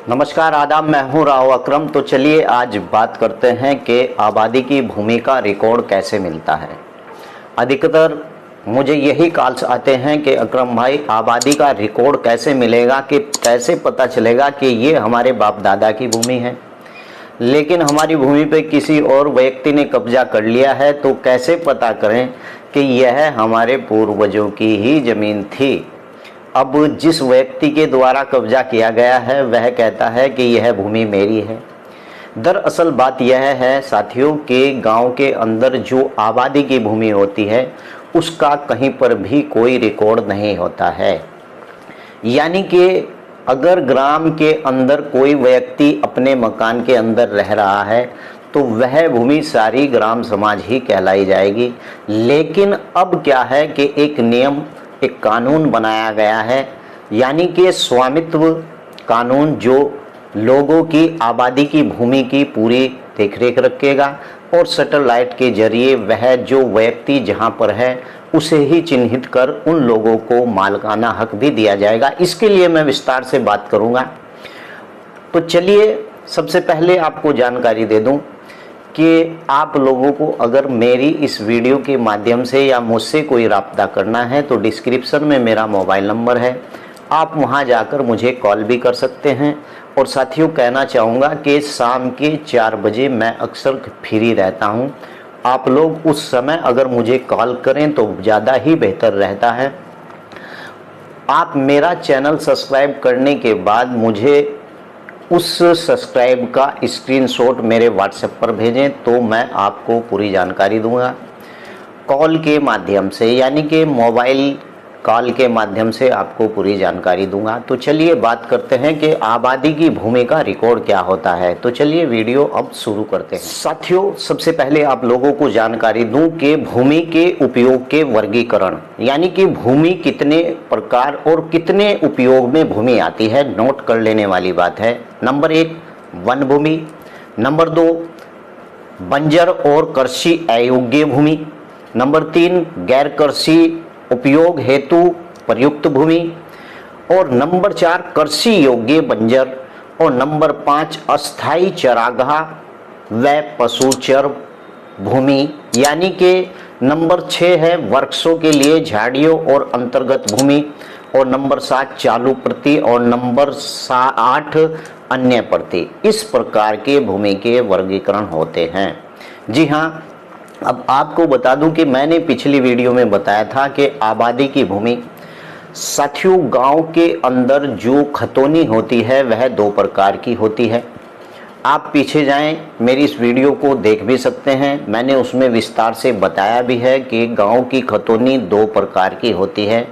नमस्कार, आदाब। मैं हूं राव अकरम। तो चलिए आज बात करते हैं कि आबादी की भूमि का रिकॉर्ड कैसे मिलता है। अधिकतर मुझे यही कॉल्स आते हैं कि अकरम भाई, आबादी का रिकॉर्ड कैसे मिलेगा, कि कैसे पता चलेगा कि ये हमारे बाप दादा की भूमि है, लेकिन हमारी भूमि पे किसी और व्यक्ति ने कब्जा कर लिया है, तो कैसे पता करें कि यह हमारे पूर्वजों की ही ज़मीन थी। अब जिस व्यक्ति के द्वारा कब्जा किया गया है वह कहता है कि यह भूमि मेरी है। दरअसल बात यह है साथियों कि गांव के अंदर जो आबादी की भूमि होती है उसका कहीं पर भी कोई रिकॉर्ड नहीं होता है। यानी कि अगर ग्राम के अंदर कोई व्यक्ति अपने मकान के अंदर रह रहा है तो वह भूमि सारी ग्राम समाज ही कहलाई जाएगी। लेकिन अब क्या है कि एक नियम, एक कानून बनाया गया है, यानी कि स्वामित्व कानून, जो लोगों की आबादी की भूमि की पूरी देखरेख रखेगा और सैटेलाइट के जरिए वह जो व्यक्ति जहां पर है उसे ही चिन्हित कर उन लोगों को मालिकाना हक भी दिया जाएगा। इसके लिए मैं विस्तार से बात करूंगा। तो चलिए सबसे पहले आपको जानकारी दे दूं कि आप लोगों को अगर मेरी इस वीडियो के माध्यम से या मुझसे कोई राब्ता करना है तो डिस्क्रिप्शन में मेरा मोबाइल नंबर है, आप वहां जाकर मुझे कॉल भी कर सकते हैं। और साथियों, कहना चाहूँगा कि शाम के 4 बजे मैं अक्सर फ्री रहता हूं। आप लोग उस समय अगर मुझे कॉल करें तो ज़्यादा ही बेहतर रहता है। आप मेरा चैनल सब्सक्राइब करने के बाद मुझे उस सब्सक्राइब का स्क्रीनशॉट मेरे व्हाट्सएप पर भेजें तो मैं आपको पूरी जानकारी दूंगा कॉल के माध्यम से, यानी कि मोबाइल कॉल के माध्यम से आपको पूरी जानकारी दूंगा। तो चलिए बात करते हैं कि आबादी की भूमि का रिकॉर्ड क्या होता है। तो चलिए वीडियो अब शुरू करते हैं। साथियों, सबसे पहले आप लोगों को जानकारी दूं कि भूमि के उपयोग के वर्गीकरण, यानी कि भूमि कितने प्रकार और कितने उपयोग में भूमि आती है, नोट कर लेने वाली बात है। नंबर 1 वन भूमि, नंबर 2 बंजर और कृषि अयोग्य भूमि, नंबर 3 गैर कृषि उपयोग हेतु प्रयुक्त भूमि, और नंबर 4 कृषि योग्य बंजर, और नंबर 5 अस्थाई चरागाह व पशुचर भूमि, यानी कि नंबर 6 है वृक्षों के लिए झाड़ियों और अंतर्गत भूमि, और नंबर 7 चालू प्रति, और नंबर 8 अन्य प्रति। इस प्रकार के भूमि के वर्गीकरण होते हैं। जी हाँ, अब आपको बता दूं कि मैंने पिछली वीडियो में बताया था कि आबादी की भूमि, साथियों गांव के अंदर जो खतौनी होती है वह 2 प्रकार की होती है। आप पीछे जाएं, मेरी इस वीडियो को देख भी सकते हैं। मैंने उसमें विस्तार से बताया भी है कि गांव की खतौनी 2 प्रकार की होती है।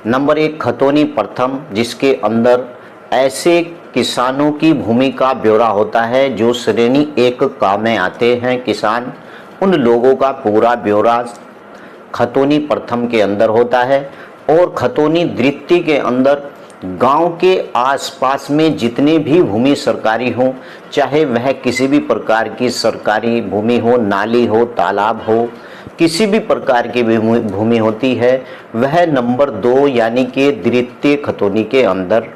नंबर 1 खतौनी प्रथम, जिसके अंदर ऐसे किसानों की भूमि का ब्यौरा होता है जो श्रेणी 1 का में आते हैं किसान, उन लोगों का पूरा ब्यौरा खतौनी प्रथम के अंदर होता है। और खतौनी द्वितीय के अंदर गांव के आसपास में जितने भी भूमि सरकारी हो, चाहे वह किसी भी प्रकार की सरकारी भूमि हो, नाली हो, तालाब हो, किसी भी प्रकार की भूमि होती है, वह नंबर 2 यानी कि द्वितीय खतौनी के अंदर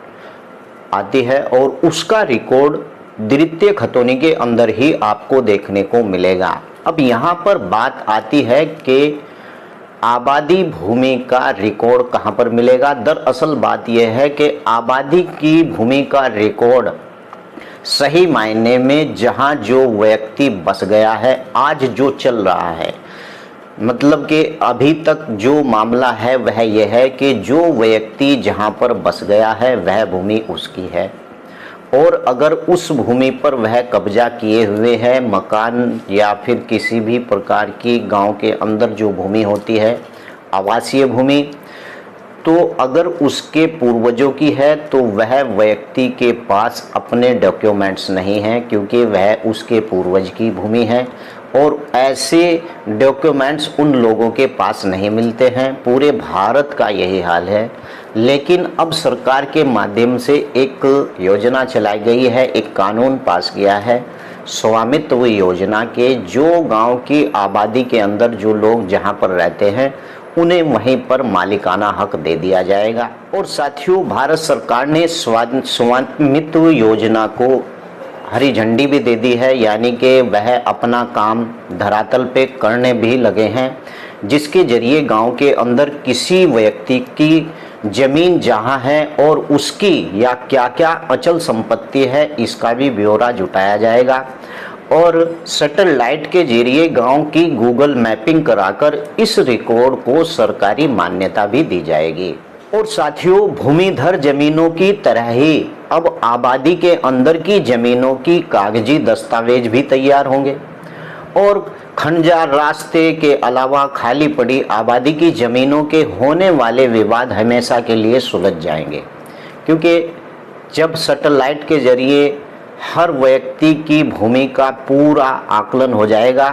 आती है। और उसका रिकॉर्ड द्वितीय खतौनी के अंदर ही आपको देखने को मिलेगा। अब यहाँ पर बात आती है कि आबादी भूमि का रिकॉर्ड कहाँ पर मिलेगा। दरअसल बात यह है कि आबादी की भूमि का रिकॉर्ड सही मायने में जहाँ जो व्यक्ति बस गया है, आज जो चल रहा है, मतलब कि अभी तक जो मामला है वह यह है कि जो व्यक्ति जहाँ पर बस गया है वह भूमि उसकी है। और अगर उस भूमि पर वह कब्जा किए हुए है, मकान या फिर किसी भी प्रकार की गांव के अंदर जो भूमि होती है आवासीय भूमि, तो अगर उसके पूर्वजों की है तो वह व्यक्ति के पास अपने डॉक्यूमेंट्स नहीं हैं, क्योंकि वह उसके पूर्वज की भूमि है और ऐसे डॉक्यूमेंट्स उन लोगों के पास नहीं मिलते हैं। पूरे भारत का यही हाल है। लेकिन अब सरकार के माध्यम से एक योजना चलाई गई है, एक कानून पास किया है स्वामित्व योजना के, जो गांव की आबादी के अंदर जो लोग जहां पर रहते हैं उन्हें वहीं पर मालिकाना हक दे दिया जाएगा। और साथियों, भारत सरकार ने स्वामित्व योजना को हरी झंडी भी दे दी है, यानी कि वह अपना काम धरातल पे करने भी लगे हैं, जिसके जरिए गांव के अंदर किसी व्यक्ति की जमीन जहां है और उसकी या क्या क्या अचल संपत्ति है इसका भी ब्यौरा जुटाया जाएगा। और सैटेलाइट के जरिए गांव की गूगल मैपिंग कराकर इस रिकॉर्ड को सरकारी मान्यता भी दी जाएगी। और साथियों, भूमिधर जमीनों की तरह ही अब आबादी के अंदर की जमीनों की कागजी दस्तावेज भी तैयार होंगे और खंडर रास्ते के अलावा खाली पड़ी आबादी की जमीनों के होने वाले विवाद हमेशा के लिए सुलझ जाएंगे, क्योंकि जब सैटेलाइट के जरिए हर व्यक्ति की भूमि का पूरा आकलन हो जाएगा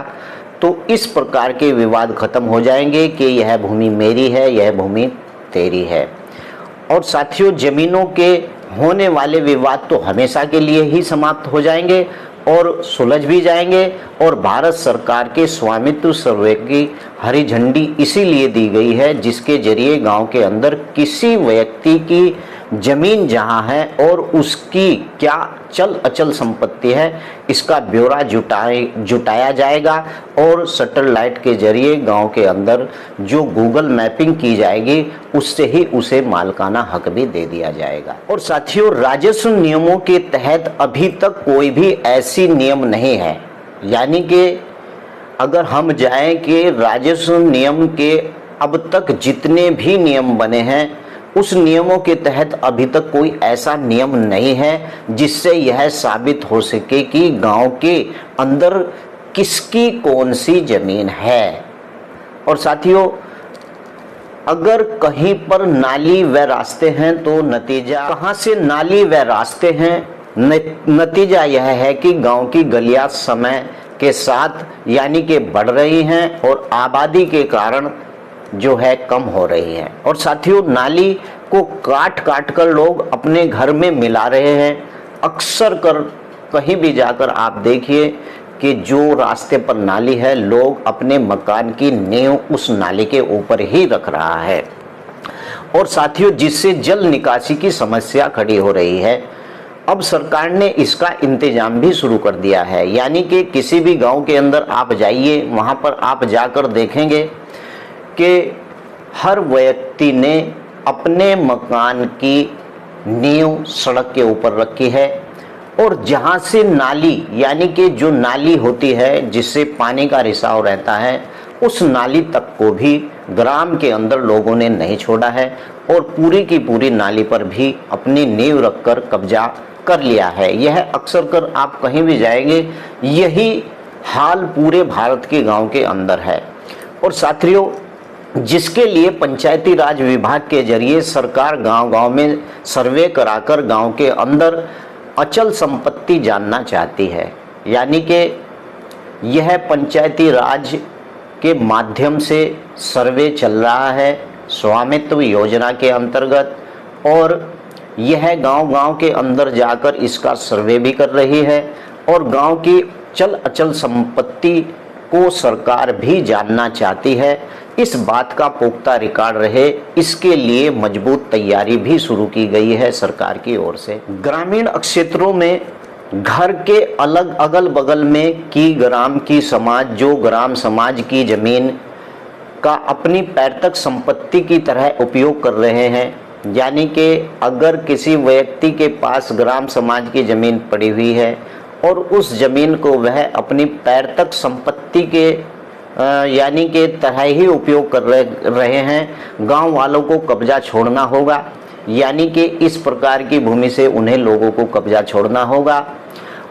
तो इस प्रकार के विवाद खत्म हो जाएंगे कि यह भूमि मेरी है, यह भूमि तेरी है। और साथियों, जमीनों के होने वाले विवाद तो हमेशा के लिए ही समाप्त हो जाएंगे और सुलझ भी जाएंगे। और भारत सरकार के स्वामित्व सर्वे की हरी झंडी इसीलिए दी गई है जिसके जरिए गांव के अंदर किसी व्यक्ति की जमीन जहां है और उसकी क्या चल अचल संपत्ति है इसका ब्यौरा जुटाया जाएगा। और सैटेलाइट के जरिए गांव के अंदर जो गूगल मैपिंग की जाएगी उससे ही उसे मालिकाना हक भी दे दिया जाएगा। और साथियों, राजस्व नियमों के तहत अभी तक कोई भी ऐसी नियम नहीं है, यानी कि अगर हम जाएं कि राजस्व नियम के अब तक जितने भी नियम बने हैं उस नियमों के तहत अभी तक कोई ऐसा नियम नहीं है जिससे यह साबित हो सके कि गांव के अंदर किसकी कौन सी जमीन है। और साथियों, अगर कहीं पर नाली व रास्ते हैं तो नतीजा कहां से नाली व रास्ते हैं, नतीजा यह है कि गांव की गलियां समय के साथ यानी कि बढ़ रही हैं और आबादी के कारण जो है कम हो रही है। और साथियों, नाली को काट काट कर लोग अपने घर में मिला रहे हैं। अक्सर कर कहीं भी जाकर आप देखिए कि जो रास्ते पर नाली है लोग अपने मकान की नींव उस नाली के ऊपर ही रख रहा है। और साथियों, जिससे जल निकासी की समस्या खड़ी हो रही है। अब सरकार ने इसका इंतजाम भी शुरू कर दिया है, यानी कि किसी भी गांव के अंदर आप जाइए, वहां पर आप जाकर देखेंगे कि हर व्यक्ति ने अपने मकान की नींव सड़क के ऊपर रखी है और जहां से नाली यानी कि जो नाली होती है जिससे पानी का रिसाव रहता है उस नाली तक को भी ग्राम के अंदर लोगों ने नहीं छोड़ा है और पूरी की पूरी नाली पर भी अपनी नींव रखकर कब्जा कर लिया है। यह अक्सर कर आप कहीं भी जाएंगे यही हाल पूरे भारत के गांव के अंदर है। और साथियों, जिसके लिए पंचायती राज विभाग के जरिए सरकार गांव-गांव में सर्वे कराकर गांव के अंदर अचल संपत्ति जानना चाहती है, यानी कि यह पंचायती राज के माध्यम से सर्वे चल रहा है स्वामित्व योजना के अंतर्गत। और यह गांव-गांव के अंदर जाकर इसका सर्वे भी कर रही है और गांव की चल अचल संपत्ति को सरकार भी जानना चाहती है। इस बात का पुख्ता रिकॉर्ड रहे इसके लिए मजबूत तैयारी भी शुरू की गई है सरकार की ओर से। ग्रामीण क्षेत्रों में घर के अलग अगल बगल में की ग्राम समाज की जमीन का अपनी पैतृक संपत्ति की तरह उपयोग कर रहे हैं, यानी कि अगर किसी व्यक्ति के पास ग्राम समाज की जमीन पड़ी हुई है और उस जमीन को वह अपनी पैतृक संपत्ति के यानी कि तरह ही उपयोग कर रहे हैं, गांव वालों को कब्जा छोड़ना होगा, यानी कि इस प्रकार की भूमि से उन्हें लोगों को कब्जा छोड़ना होगा।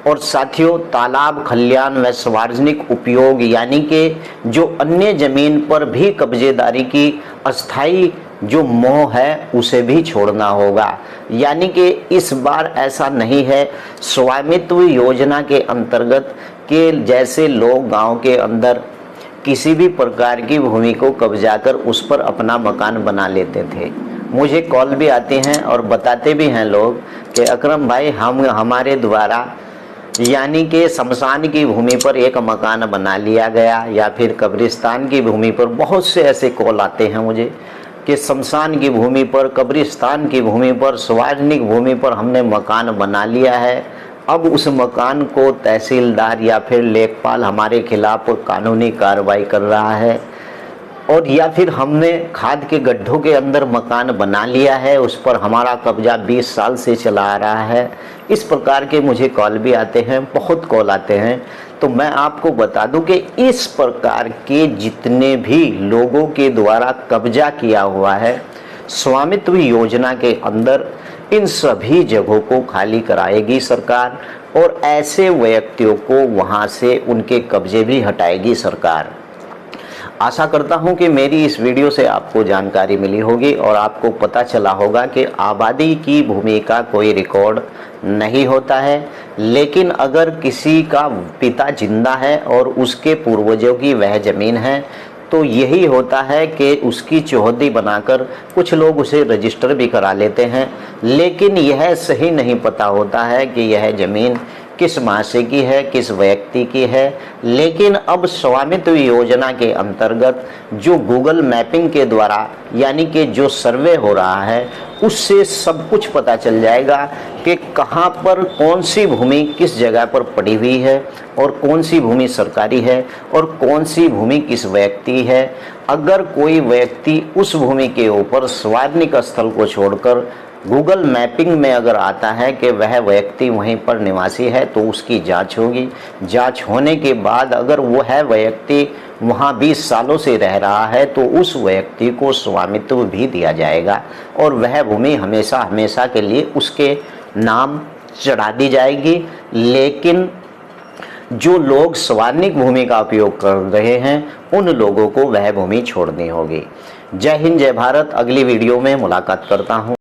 और साथियों, तालाब खलियान व सार्वजनिक उपयोग यानी कि जो अन्य जमीन पर भी कब्जेदारी की अस्थाई जो मोह है उसे भी छोड़ना होगा, यानी कि इस बार ऐसा नहीं है स्वामित्व योजना के अंतर्गत के जैसे लोग गांव के अंदर किसी भी प्रकार की भूमि को कब्जा कर उस पर अपना मकान बना लेते थे। मुझे कॉल भी आती हैं और बताते भी हैं लोग कि अकरम भाई हमारे द्वारा यानी कि शमशान की भूमि पर एक मकान बना लिया गया, या फिर कब्रिस्तान की भूमि पर। बहुत से ऐसे कॉल आते हैं मुझे कि शमशान की भूमि पर, कब्रिस्तान की भूमि पर, सार्वजनिक भूमि पर हमने मकान बना लिया है, अब उस मकान को तहसीलदार या फिर लेखपाल हमारे खिलाफ कानूनी कार्रवाई कर रहा है, और या फिर हमने खाद के गड्ढों के अंदर मकान बना लिया है, उस पर हमारा कब्जा 20 साल से चला आ रहा है। इस प्रकार के मुझे कॉल भी आते हैं, बहुत कॉल आते हैं। तो मैं आपको बता दूं कि इस प्रकार के जितने भी लोगों के द्वारा कब्जा किया हुआ है स्वामित्व योजना के अंदर, इन सभी जगहों को खाली कराएगी सरकार, और ऐसे व्यक्तियों को वहां से उनके कब्जे भी हटाएगी सरकार। आशा करता हूं कि मेरी इस वीडियो से आपको जानकारी मिली होगी और आपको पता चला होगा कि आबादी की भूमि का कोई रिकॉर्ड नहीं होता है, लेकिन अगर किसी का पिता जिंदा है और उसके पूर्वजों की वह जमीन है तो यही होता है कि उसकी चौहद्दी बनाकर कुछ लोग उसे रजिस्टर भी करा लेते हैं, लेकिन यह सही नहीं पता होता है कि यह ज़मीन किस मासे की है, किस व्यक्ति की है। लेकिन अब स्वामित्व योजना के अंतर्गत जो गूगल मैपिंग के द्वारा यानी कि जो सर्वे हो रहा है उससे सब कुछ पता चल जाएगा कि कहाँ पर कौन सी भूमि किस जगह पर पड़ी हुई है, और कौन सी भूमि सरकारी है, और कौन सी भूमि किस व्यक्ति है। अगर कोई व्यक्ति उस भूमि के ऊपर सार्वजनिक स्थल को छोड़कर गूगल मैपिंग में अगर आता है कि वह व्यक्ति वहीं पर निवासी है तो उसकी जांच होगी। जांच होने के बाद अगर वह व्यक्ति वहाँ 20 सालों से रह रहा है तो उस व्यक्ति को स्वामित्व भी दिया जाएगा, और वह भूमि हमेशा हमेशा के लिए उसके नाम चढ़ा दी जाएगी। लेकिन जो लोग सार्वजनिक भूमि का उपयोग कर रहे हैं उन लोगों को वह भूमि छोड़नी होगी। जय हिंद, जय भारत। अगली वीडियो में मुलाकात करता हूँ।